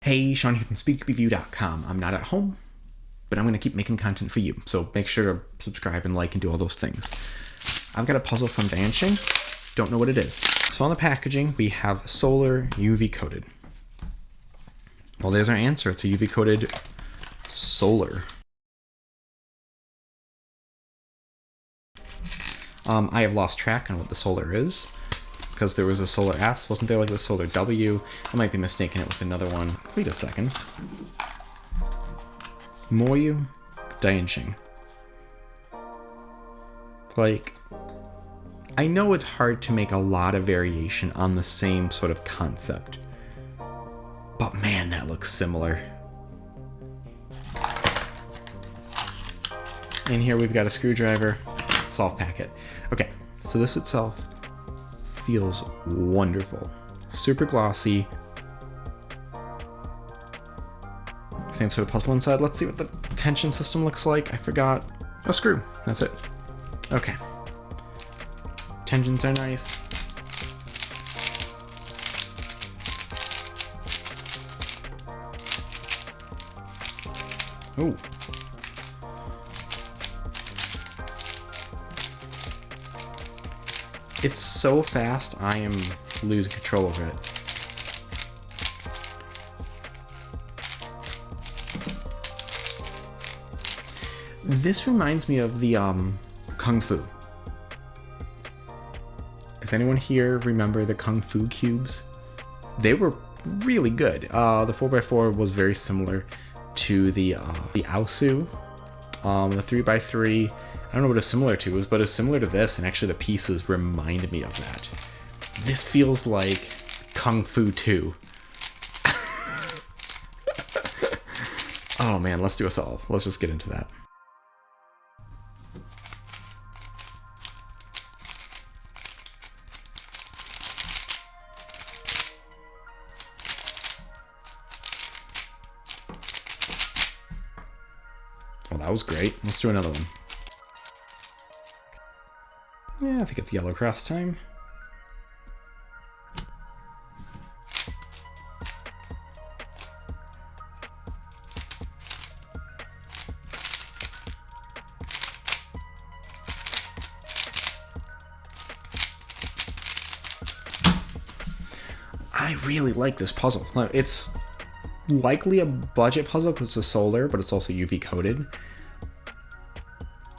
Hey, Sean here from SpeedCubeReview.com. I'm not at home, but I'm going to keep making content for you, so make sure to subscribe and like and do all those things. I've got a puzzle from DianSheng. Don't know what it is. So on the packaging, we have solar UV coated. Well, there's our answer. It's a UV coated solar. I have lost track on what the solar is, because there was a solar S, wasn't there, like the solar W? I might be mistaking it with another one. Wait a second. Moyu DianSheng. Like, I know it's hard to make a lot of variation on the same sort of concept, but man, that looks similar. In here we've got a screwdriver, soft packet. Okay, so this itself feels wonderful. Super glossy. Same sort of puzzle inside. Let's see what the tension system looks like. I forgot. A screw. That's it. Okay. Tensions are nice. Ooh. It's so fast, I am losing control over it. This reminds me of the KungFu. Does anyone here remember the KungFu cubes? They were really good. The 4x4 was very similar to the Aosu. The 3x3, I don't know what it's similar to, but it's similar to this, and actually the pieces remind me of that. This feels like KungFu 2. Oh man, let's do a solve. Let's just get into that. Well, that was great. Let's do another one. Yeah, I think it's yellow cross time. I really like this puzzle. It's likely a budget puzzle because it's a solar, but it's also UV coated.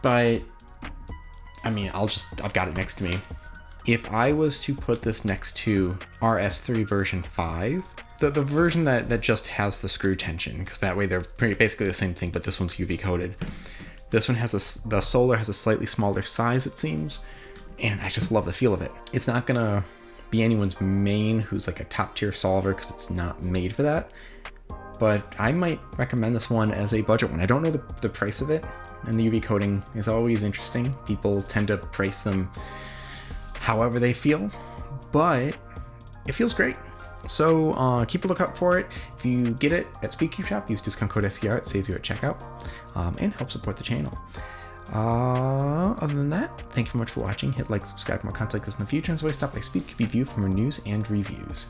But I mean, I've got it next to me. If I was to put this next to RS3 version 5, the version that just has the screw tension, because that way they're basically the same thing, but this one's UV coated. This one has the solar has a slightly smaller size, it seems, and I just love the feel of it. It's not gonna be anyone's main who's like a top tier solver, because it's not made for that, but I might recommend this one as a budget one. I don't know the price of it, and the UV coating is always interesting. People tend to price them however they feel, but it feels great. So keep a lookout for it. If you get it at SpeedCube Shop, use discount code SCR. It saves you at checkout and help support the channel. Other than that, thank you very much for watching. Hit like, subscribe for more content like this in the future, and so I stop by SpeedCube Review for more news and reviews.